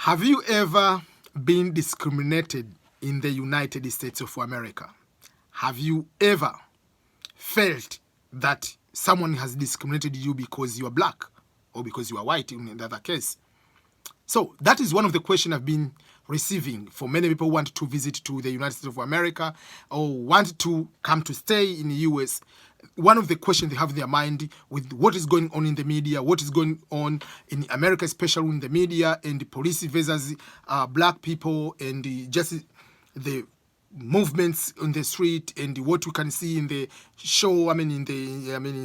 Have you ever been discriminated in the United States of America? Have you ever felt that someone has discriminated you because you are black or because you are white in the other case? So that is one of the questions I've been receiving for many people who want to visit to the United States of America or want to come to stay in the US. One of the questions they have in their mind with what is going on in the media, what is going on in America, especially in the media, and the police versus black people, and the movements on the street, and what we can see in the show.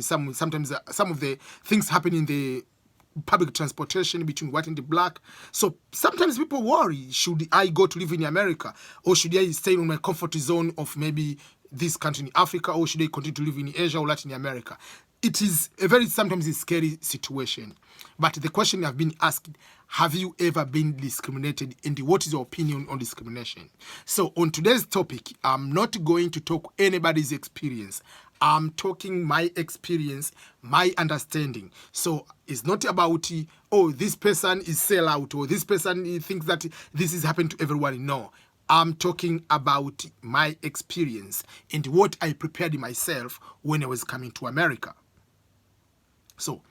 Sometimes some of the things happen in the public transportation between white and the black. So sometimes people worry, should I go to live in America, or should I stay in my comfort zone of maybe this country in Africa, or should I continue to live in Asia or Latin America? It is a very sometimes a scary situation. But the question I've been asked, have you ever been discriminated, and what is your opinion on discrimination? So on today's topic, I'm not going to talk anybody's experience. I'm talking my experience, my understanding. So it's not about, oh, this person is sell out, or this person thinks that this is happening to everyone. No, I'm talking about my experience and what I prepared myself when I was coming to America. So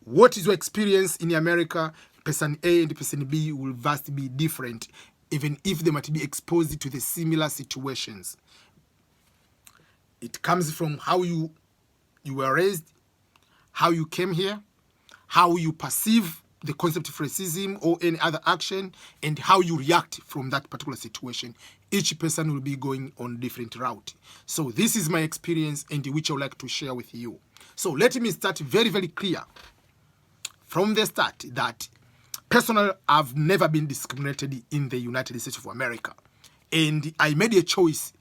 what is your experience in America? Person A and person B will vastly be different, even if they might be exposed to the similar situations. It comes from how you were raised, how you came here, how you perceive the concept of racism or any other action, and how you react from that particular situation. Each person will be going on a different route. So this is my experience, and which I would like to share with you. So let me start very, very clear from the start that personally, I've never been discriminated in the United States of America. And I made a choice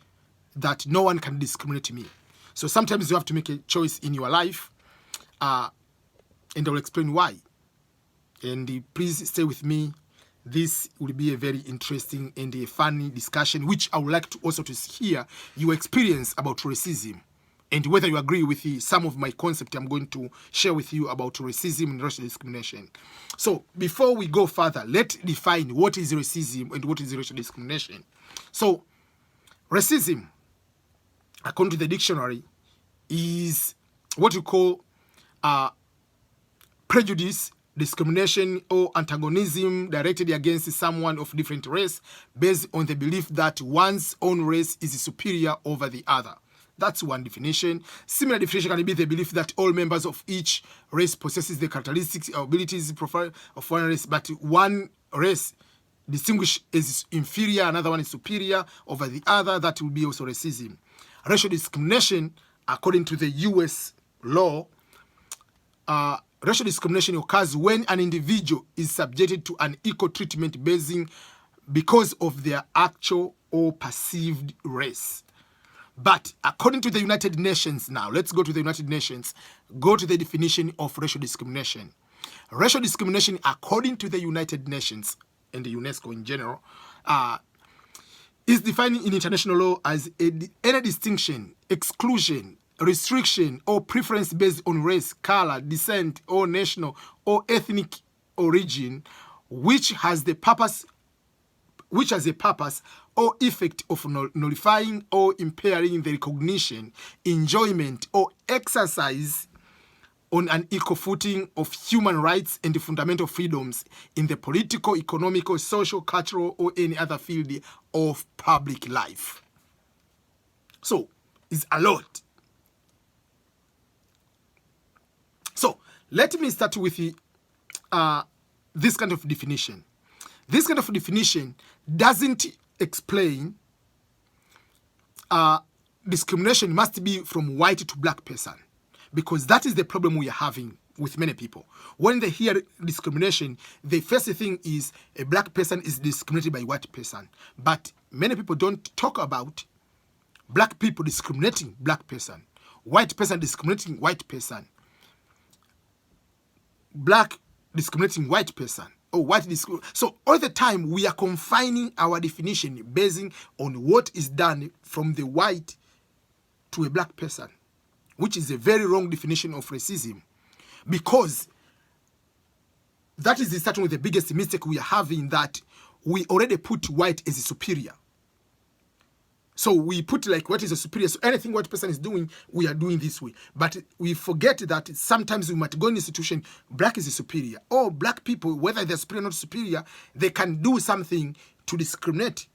that no one can discriminate me. So sometimes you have to make a choice in your life, and I will explain why. And please stay with me. This will be a very interesting and a funny discussion, which I would like to also to hear your experience about racism, and whether you agree with some of my concept I'm going to share with you about racism and racial discrimination. So before we go further, let's define what is racism and what is racial discrimination. So racism, according to the dictionary, is what you call prejudice, discrimination, or antagonism directed against someone of different race based on the belief that one's own race is superior over the other. That's one definition. Similar definition can be the belief that all members of each race possesses the characteristics or abilities profile of one race, but one race distinguished as inferior, another one is superior over the other. That will be also racism. Racial discrimination, according to the US law, racial discrimination occurs when an individual is subjected to unequal treatment because of their actual or perceived race. But according to the United Nations now, let's go to the United Nations, go to the definition of racial discrimination. Racial discrimination, according to the United Nations and the UNESCO in general, is defined in international law as any distinction, exclusion, restriction, or preference based on race, color, descent, or national or ethnic origin, which has a purpose or effect of nullifying or impairing the recognition, enjoyment, or exercise on an equal footing of human rights and fundamental freedoms in the political, economic, social, cultural, or any other field of public life. So, it's a lot. So, let me start with this kind of definition. This kind of definition doesn't explain discrimination must be from white to black person, because that is the problem we are having with many people. When they hear discrimination, the first thing is a black person is discriminated by a white person. But many people don't talk about black people discriminating black person, white person discriminating white person, black discriminating white person, or white discrimination. So all the time we are confining our definition based on what is done from the white to a black person, which is a very wrong definition of racism, because that is starting with the biggest mistake we are having, that we already put white as a superior. So we put like what is a superior. So anything white person is doing, we are doing this way. But we forget that sometimes we might go in a situation, black is a superior. Or black people, whether they're superior or not superior, they can do something to discriminate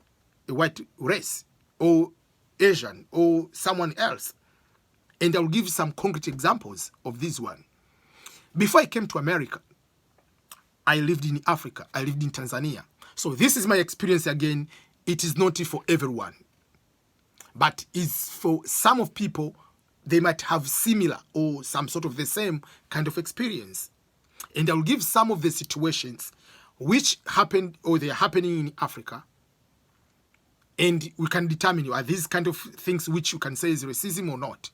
a white race or Asian or someone else. And I'll give some concrete examples of this one. Before I came to America, I lived in Africa. I lived in Tanzania. So this is my experience again. It is not for everyone, but it's for some of people. They might have similar or some sort of the same kind of experience. And I'll give some of the situations which happened or they are happening in Africa. And we can determine, are these kind of things which you can say is racism or not.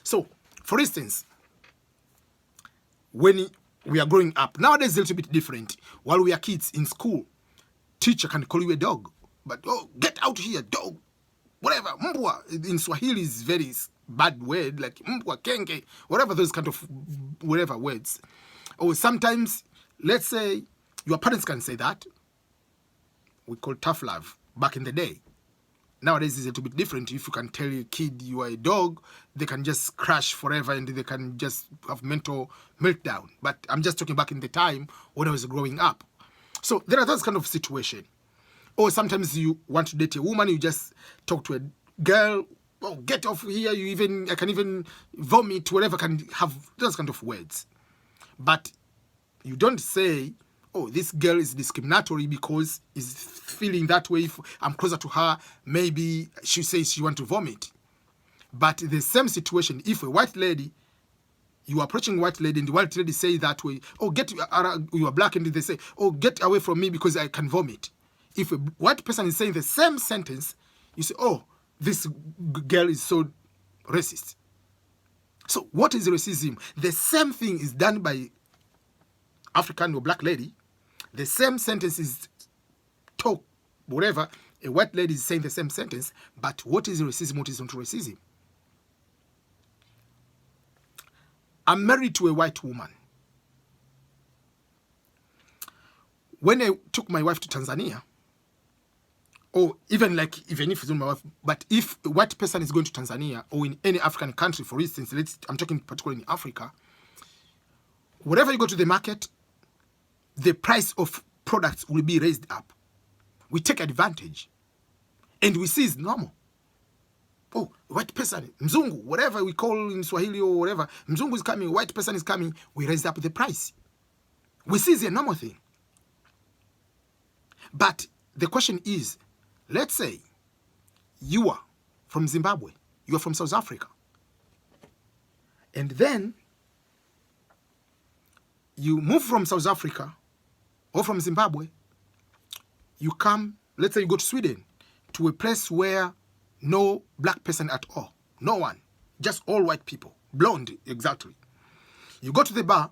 So, for instance, when we are growing up, nowadays it's a little bit different. While we are kids in school, teacher can call you a dog. But, oh, get out here, dog. Whatever, mbwa. In Swahili is very bad word, like mbwa, kenge, whatever those kind of, whatever words. Or sometimes, let's say, your parents can say that. We call tough love back in the day. Nowadays, it's a little bit different. If you can tell your kid you are a dog, they can just crash forever and they can just have mental meltdown. But I'm just talking back in the time when I was growing up. So there are those kind of situations. Or sometimes you want to date a woman, you just talk to a girl, oh, get off here, I can even vomit, whatever, can have those kind of words. But you don't say, oh, this girl is discriminatory because is feeling that way. If I'm closer to her, maybe she says she wants to vomit. But the same situation, if a white lady, you are approaching a white lady and the white lady say that way, oh, you are black, and they say, oh, get away from me because I can vomit. If a white person is saying the same sentence, you say, oh, this girl is so racist. So what is racism? The same thing is done by African or black lady. The same sentence is talk, whatever. A white lady is saying the same sentence, but what is racism? What is not racism? I'm married to a white woman. When I took my wife to Tanzania, or even if it's not my wife, but if a white person is going to Tanzania or in any African country, for instance, I'm talking particularly in Africa, wherever you go to the market, the price of products will be raised up. We take advantage. And we see it's normal. Oh, white person, mzungu, whatever we call in Swahili or whatever, mzungu is coming, white person is coming, we raise up the price. We see it's a normal thing. But the question is, let's say you are from Zimbabwe, you are from South Africa, and then you move from South Africa or from Zimbabwe, you come, let's say you go to Sweden, to a place where no black person at all, no one, just all white people, blonde, exactly. You go to the bar,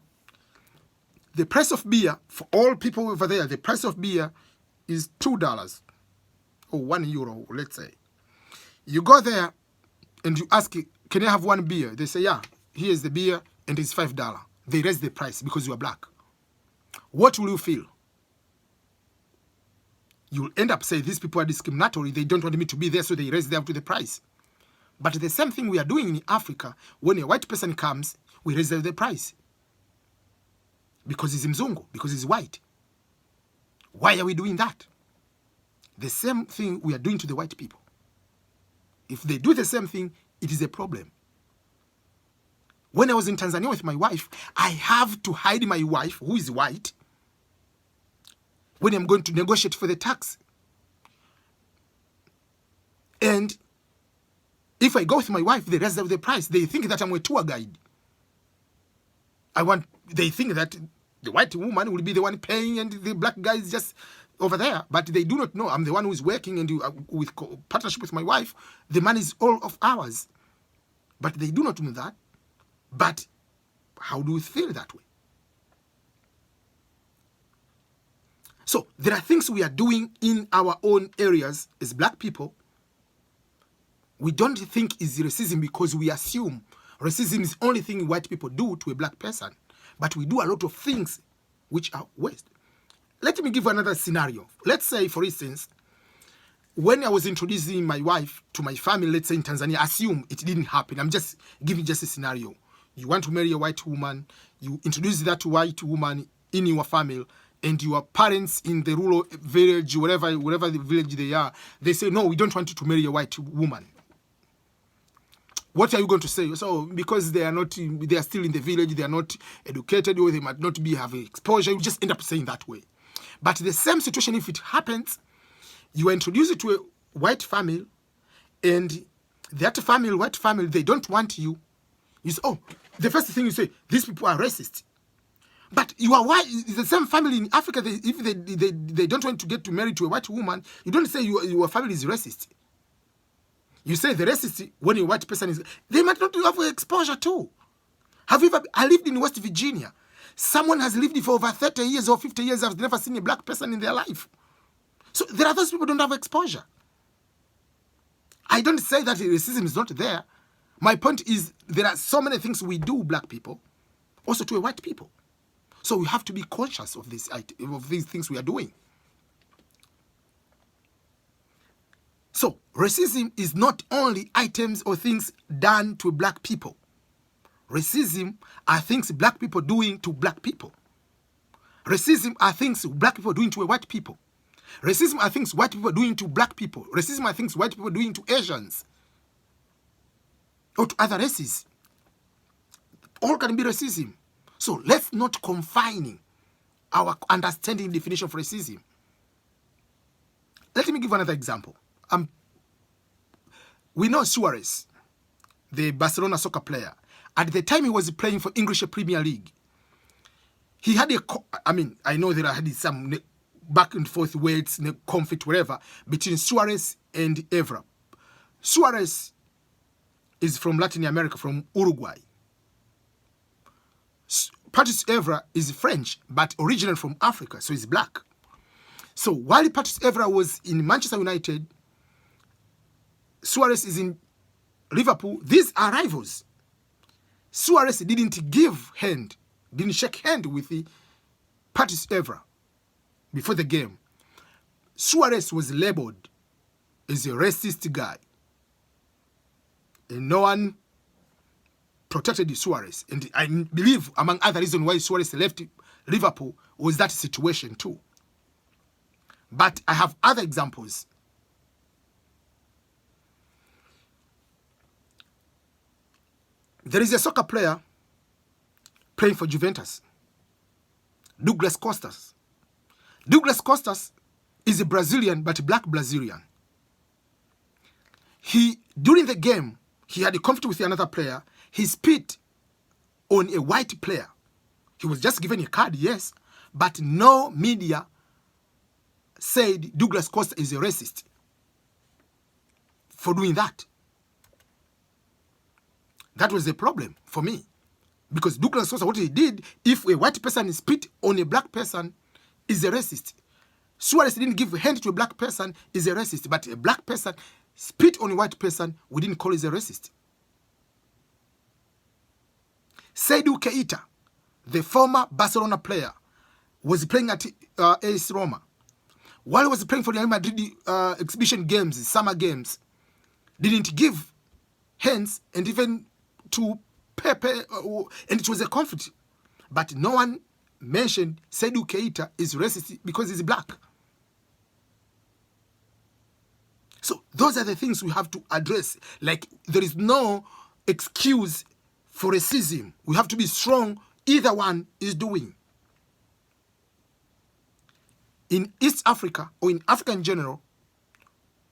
the price of beer, for all people over there, the price of beer is $2 or €1, let's say. You go there and you ask, can I have one beer? They say, yeah, here's the beer and it's $5. They raise the price because you are black. What will you feel? You'll end up saying, these people are discriminatory. They don't want me to be there, so they raise them to the price. But the same thing we are doing in Africa, when a white person comes, we raise the price. Because he's Mzungu, because he's white. Why are we doing that? The same thing we are doing to the white people. If they do the same thing, it is a problem. When I was in Tanzania with my wife, I have to hide my wife, who is white, when I'm going to negotiate for the tax. And if I go with my wife, they raise the price. They think that I'm a tour guide. They think that the white woman will be the one paying and the black guy is just over there. But they do not know I'm the one who is working, and with partnership with my wife, the money is all of ours. But they do not know that. But how do we feel that way? So there are things we are doing in our own areas as black people. We don't think is racism because we assume racism is the only thing white people do to a black person. But we do a lot of things which are waste. Let me give another scenario. Let's say, for instance, when I was introducing my wife to my family, let's say in Tanzania, assume it didn't happen. I'm just giving just a scenario. You want to marry a white woman, you introduce that white woman in your family, and your parents in the rural village, wherever the village they are, they say, no, we don't want you to marry a white woman. What are you going to say? So, because they are still in the village, they are not educated, or they might not have exposure, you just end up saying that way. But the same situation, if it happens, you introduce it to a white family, and that family, white family, they don't want you. You say, oh, the first thing you say, these people are racist. But you are white. The same family in Africa, if they don't want to get married to a white woman, you don't say your family is racist. You say the racist when a white person is. They might not have exposure too. I lived in West Virginia. Someone has lived for over 30 years or 50 years, has never seen a black person in their life. So there are those people who don't have exposure. I don't say that racism is not there. My point is there are so many things we do, black people, also to a white people. So we have to be conscious of these things we are doing. So racism is not only items or things done to black people. Racism are things black people doing to black people. Racism are things black people doing to a white people. Racism are things white people doing to black people. Racism are things white people doing to Asians or to other races. All can be racism. So let's not confine our understanding definition of racism. Let me give another example. We know Suarez, the Barcelona soccer player. At the time he was playing for English Premier League, he had I know there had some back and forth words, conflict, whatever, between Suarez and Evra. Suarez is from Latin America, from Uruguay. Patrice Evra is French, but originally from Africa, so he's black. So while Patrice Evra was in Manchester United, Suarez is in Liverpool. These are rivals. Suarez didn't shake hand with the Patrice Evra before the game. Suarez was labeled as a racist guy. And no one protected Suarez. And I believe, among other reasons why Suarez left Liverpool, was that situation too. But I have other examples. There is a soccer player playing for Juventus, Douglas Costas. Douglas Costas is a Brazilian, but black Brazilian. During the game, he had a conflict with another player. He spit on a white player. He was just given a card, yes, but no media said Douglas Costa is a racist for doing that. That was the problem for me. Because Douglas Costa, what he did, if a white person spit on a black person, is a racist. Suarez didn't give a hand to a black person, is a racist. But a black person spit on a white person, we didn't call it a racist. Seydou Keita, the former Barcelona player, was playing at AS Roma. While he was playing for the Real Madrid exhibition games, summer games, didn't give hands, and even to Pepe, and it was a conflict. But no one mentioned Seydou Keita is racist because he's black. So those are the things we have to address. Like, there is no excuse for racism. We have to be strong. Either one is doing. In East Africa, or in Africa in general,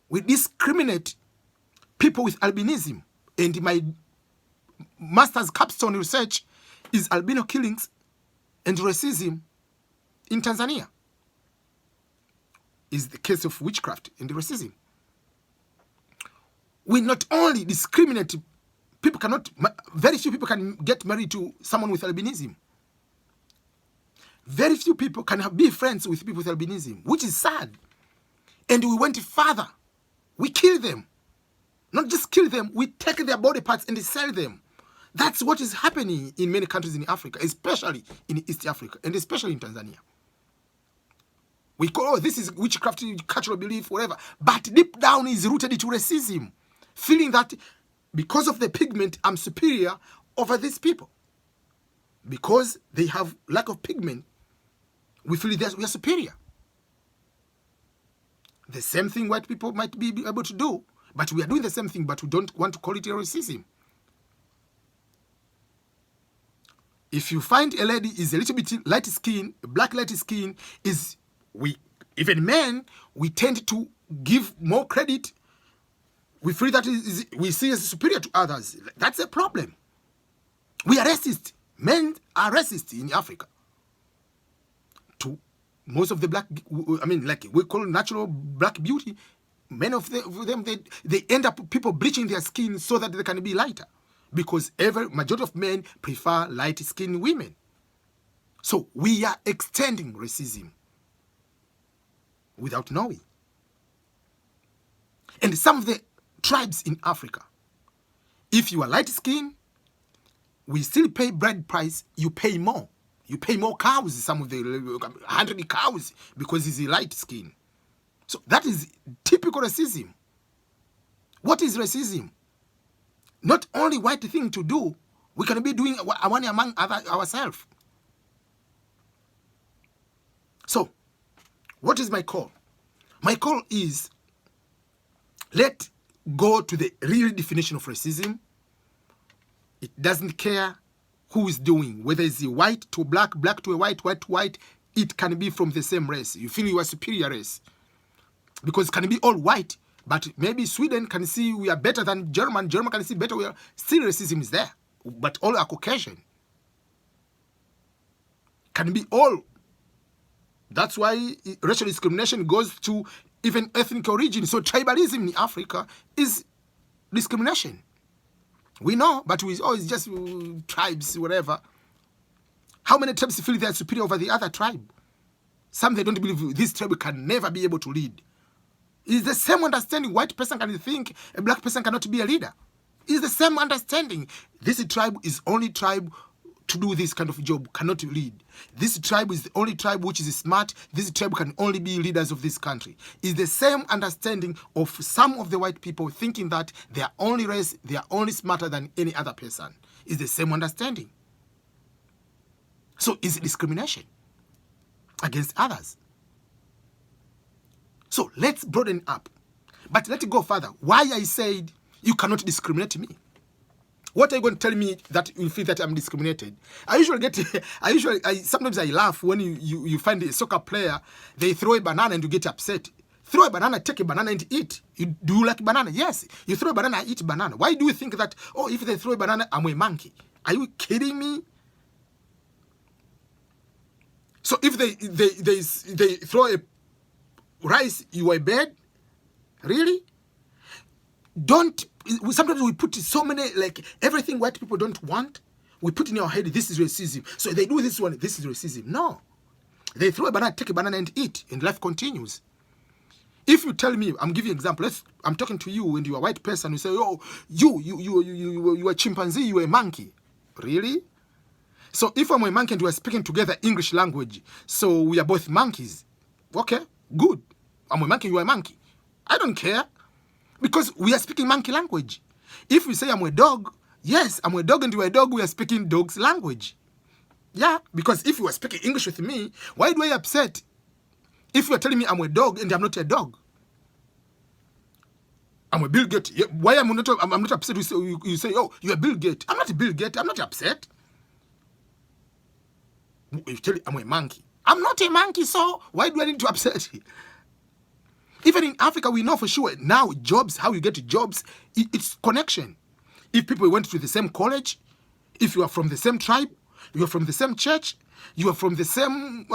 we discriminate people with albinism. And my master's capstone research is albino killings and racism in Tanzania. Is the case of witchcraft and racism. We not only discriminate, very few people can get married to someone with albinism. Very few people can be friends with people with albinism, which is sad. And we went further. We kill them. Not just kill them, we take their body parts and sell them. That's what is happening in many countries in Africa, especially in East Africa, and especially in Tanzania. We call, oh, this is witchcraft, cultural belief, whatever. But deep down is rooted into racism. Feeling that because of the pigment, I'm superior over these people. Because they have lack of pigment, we feel that we are superior. The same thing white people might be able to do, but we are doing the same thing, but we don't want to call it racism. If you find a lady is a little bit light skin, black light skin, even men, we tend to give more credit. We feel that we see as superior to others. That's a problem. We are racist. Men are racist in Africa. To most of the black, I mean, like we call natural black beauty, many of them, they end up people bleaching their skin so that they can be lighter. Because majority of men prefer light-skinned women. So we are extending racism without knowing. And some of the tribes in Africa, if you are light-skinned, we still pay bread price, you pay more. You pay more cows, some of the 100 cows, because it's a light skin. So that is typical racism. What is racism? Not only white thing to do, we can be doing one among ourselves. So, what is my call? My call is, let go to the real definition of racism. It doesn't care who is doing, whether it's a white to a black, black to a white, white to white. It can be from the same race. You feel you are superior race. Because it can be all white, but maybe Sweden can see we are better than German. German can see better. Still racism is there, but all are Caucasian. Can be all. That's why racial discrimination goes to even ethnic origin. So tribalism in Africa is discrimination. We know, but it's just tribes, whatever. How many tribes feel they are superior over the other tribe? Some they don't believe this tribe can never be able to lead. It's the same understanding. White person can think a black person cannot be a leader. It's the same understanding. This tribe is only tribe to do this kind of job, cannot lead. This tribe is the only tribe which is smart. This tribe can only be leaders of this country. It's the same understanding of some of the white people thinking that they are only race, they are only smarter than any other person. It's the same understanding. So it's discrimination against others. So let's broaden up. But let it go further. Why I said you cannot discriminate me. What are you going to tell me that you feel that I'm discriminated? Sometimes I laugh when you find a soccer player, they throw a banana and you get upset. Throw a banana, take a banana and eat. Do you like banana? Yes. You throw a banana, I eat banana. Why do you think that, oh, if they throw a banana, I'm a monkey? Are you kidding me? So if they throw a rice, you are a bird? Really? Sometimes we put so many, like everything white people don't want, we put in our head, this is racism. So they do this one, this is racism. No. They throw a banana, take a banana and eat, and life continues. If you tell me, I'm giving you an example, I'm talking to you and you're a white person, you say, oh, you are a chimpanzee, you are a monkey. Really? So if I'm a monkey and we are speaking together English language, so we are both monkeys. Okay, good. I'm a monkey, you are a monkey. I don't care. Because we are speaking monkey language. If we say I'm a dog, yes, I'm a dog and you are a dog, we are speaking dog's language. Yeah, because if you are speaking English with me, why do I upset? If you are telling me I'm a dog and I'm not a dog. I'm a Bill Gates. Why I'm not upset? You say, oh, you're a Bill Gates. I'm not a Bill Gates. I'm not upset. You tell me I'm a monkey. I'm not a monkey, so why do I need to upset? Even in Africa, we know for sure now jobs, how you get jobs, it's connection. If people went to the same college, if you are from the same tribe, you are from the same church, you are from the same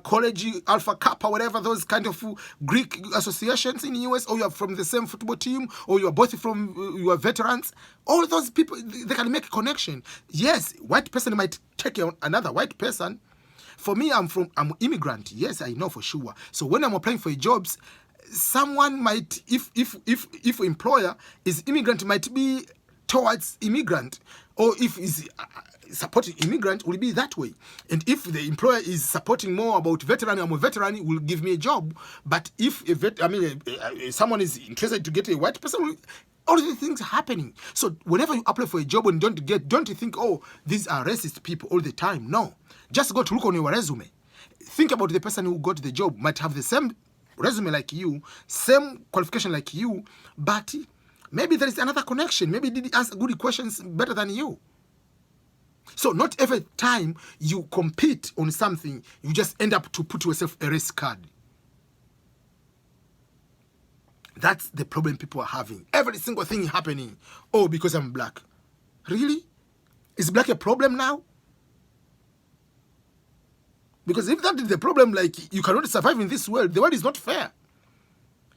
college, Alpha Kappa, whatever, those kind of Greek associations in the US, or you are from the same football team, or you are both from, you are veterans, all those people, they can make a connection. Yes, white person might take another white person. For me, I'm immigrant. Yes, I know for sure. So when I'm applying for jobs, someone might, if employer is immigrant, might be towards immigrant, or if is supporting immigrant, will be that way. And if the employer is supporting more about veteran, I'm a veteran, will give me a job. But if someone is interested to get a white person, all these things are happening. So whenever you apply for a job and don't you think, oh, these are racist people all the time. No, just go to look on your resume. Think about the person who got the job, might have the same resume like you, same qualification like you, but maybe there is another connection. Maybe did ask good questions better than you. So not every time you compete on something, you just end up to put yourself a race card. That's the problem people are having. Every single thing happening, oh, because I'm black. Really? Is black a problem now? Because if that is the problem, like, you cannot survive in this world, the world is not fair.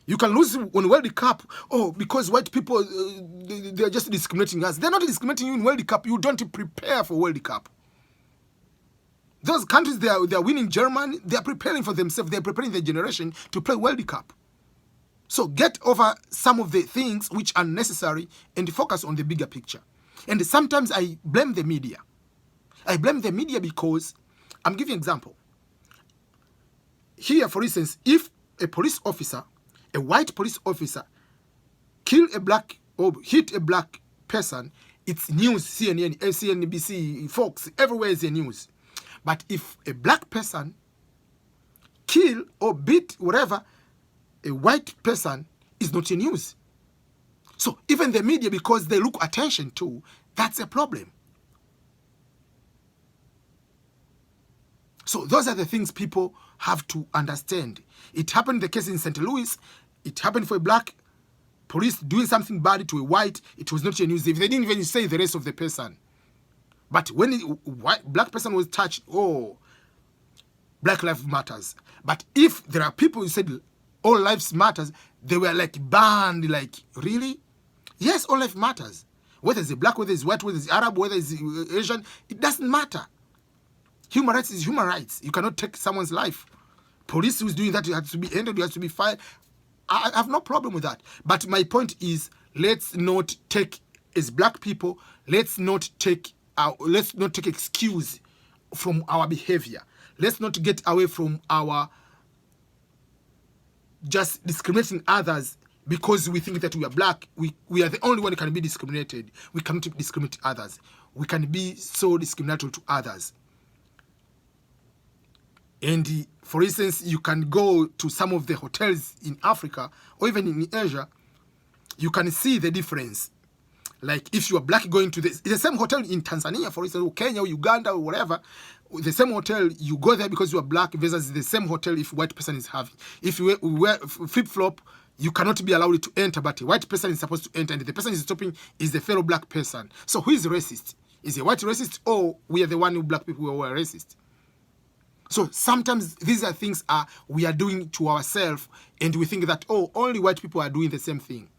You can lose on World Cup, oh, because white people, they are just discriminating us. They're not discriminating you in World Cup. You don't prepare for World Cup. Those countries, they are winning Germany. They are preparing for themselves. They are preparing their generation to play World Cup. So get over some of the things which are necessary and focus on the bigger picture. And sometimes I blame the media. I blame the media because, I'm giving an example. Here, for instance, if a police officer, a white police officer, kill a black or hit a black person, it's news, CNN, CNBC, Fox, everywhere is the news. But if a black person kill or beat whatever, a white person, is not in news. So even the media, because they look attention to, that's a problem. So those are the things people have to understand. It happened, the case in St. Louis, it happened for a black police doing something bad to a white, it was not a news. They didn't even say the race of the person. But when a black person was touched, oh, Black Lives Matters. But if there are people who said all lives matters, they were like banned, like, really? Yes, all life matters. Whether it's a black, whether it's white, whether it's Arab, whether it's Asian, it doesn't matter. Human rights is human rights. You cannot take someone's life. Police who's doing that, you have to be ended, you have to be fired. I have no problem with that. But my point is, let's not take, as black people, let's not take excuse from our behavior. Let's not get away from our just discriminating others because we think that we are black. We are the only one who can be discriminated. We cannot discriminate others. We can be so discriminatory to others. And for instance, you can go to some of the hotels in Africa or even in Asia, you can see the difference. Like if you are black going to the same hotel in Tanzania, for instance, or Kenya or Uganda or whatever, the same hotel, you go there because you are black versus the same hotel if a white person is having. If you wear flip-flop, you cannot be allowed to enter, but a white person is supposed to enter, and the person is stopping is the fellow black person. So who is racist? Is a white racist, or we are the one who black people who are racist? So sometimes these are things we are doing to ourselves, and we think that, oh, only white people are doing the same thing.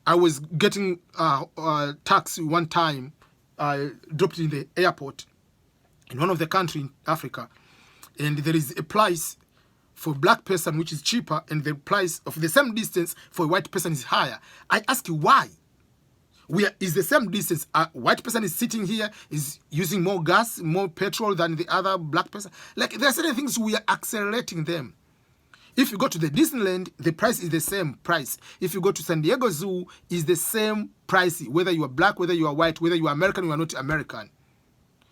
I was getting a taxi one time, dropped in the airport in one of the countries in Africa, and there is a price for a black person which is cheaper, and the price of the same distance for a white person is higher. I ask you why? Is the same distance. A white person is sitting here, is using more gas, more petrol than the other black person. Like, there are certain things we are accelerating them. If you go to the Disneyland, the price is the same price. If you go to San Diego Zoo, is the same price, whether you are black, whether you are white, whether you are American, you are not American.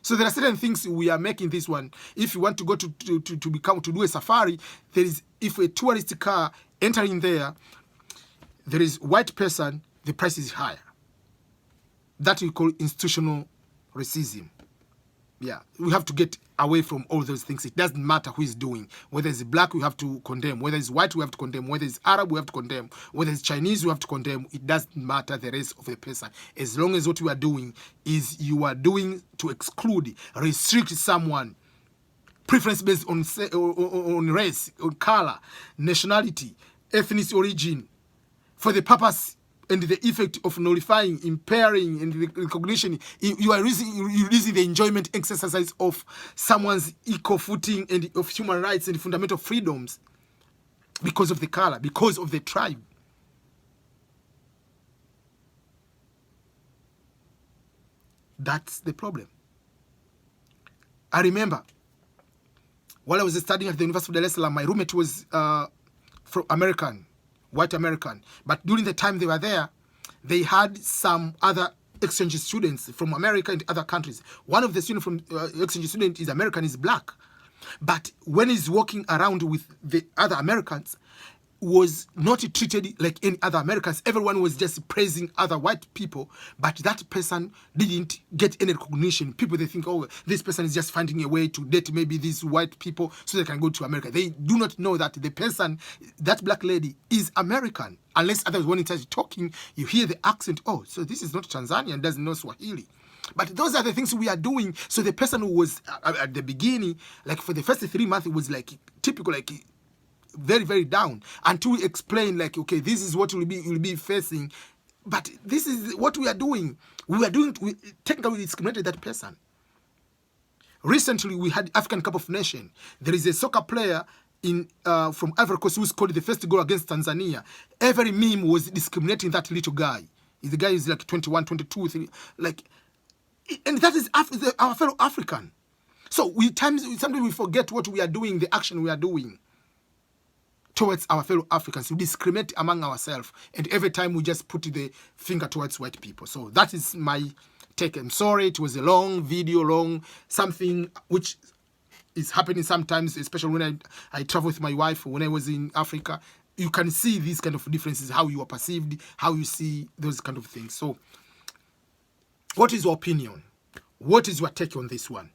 So there are certain things we are making this one. If you want to go to do a safari, if a tourist car entering there is white person, the price is higher. That we call institutional racism. Yeah, we have to get away from all those things. It doesn't matter who is doing. Whether it's black, we have to condemn. Whether it's white, we have to condemn. Whether it's Arab, we have to condemn. Whether it's Chinese, we have to condemn. It doesn't matter the race of the person. As long as what you are doing is you are doing to exclude, restrict someone, preference based on race, on color, nationality, ethnic origin, for the purpose and the effect of nullifying, impairing, and recognition, you are using the enjoyment exercise of someone's equal footing and of human rights and fundamental freedoms because of the color, because of the tribe. That's the problem. I remember while I was studying at the University of Dar es Salaam, my roommate was from American, white American. But during the time they were there, they had some other exchange students from America and other countries. One of the students from exchange student is American, is black. But when he's walking around with the other Americans, was not treated like any other Americans. Everyone was just praising other white people, but that person didn't get any recognition. People, they think, oh, this person is just finding a way to date maybe these white people so they can go to America. They do not know that the person, that black lady, is American. Unless others, when it starts talking, you hear the accent. Oh, so this is not Tanzanian, doesn't know Swahili. But those are the things we are doing. So the person who was at the beginning, like for the first 3 months, it was like typical, like very, very down, until we explain, like, okay, this is what we'll be facing, but this is what we are doing. We technically discriminated that person. Recently, we had African Cup of Nations. There is a soccer player in from Ivory Coast who scored the first goal against Tanzania. Every meme was discriminating that little guy. The guy is like 21, 22, like, and that is our fellow African. So sometimes we forget what we are doing, the action we are doing towards our fellow Africans. We discriminate among ourselves, and every time we just put the finger towards white people. So that is my take. I'm sorry, it was a long video, something which is happening sometimes, especially when I travel with my wife, when I was in Africa. You can see these kind of differences, how you are perceived, how you see those kind of things. So what is your opinion? What is your take on this one?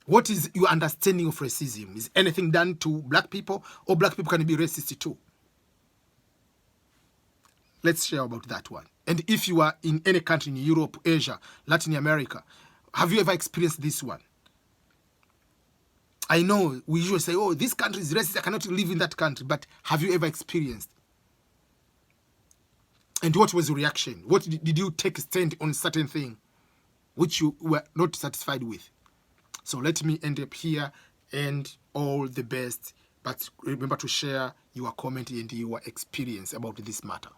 What is your understanding of racism? Is anything done to black people, or black people can be racist too? Let's share about that one. And if you are in any country in Europe, Asia, Latin America, have you ever experienced this one? I know we usually say, oh, this country is racist, I cannot live in that country. But have you ever experienced? And what was your reaction? What did you take a stand on certain thing which you were not satisfied with? So let me end up here, and all the best. But remember to share your comment and your experience about this matter.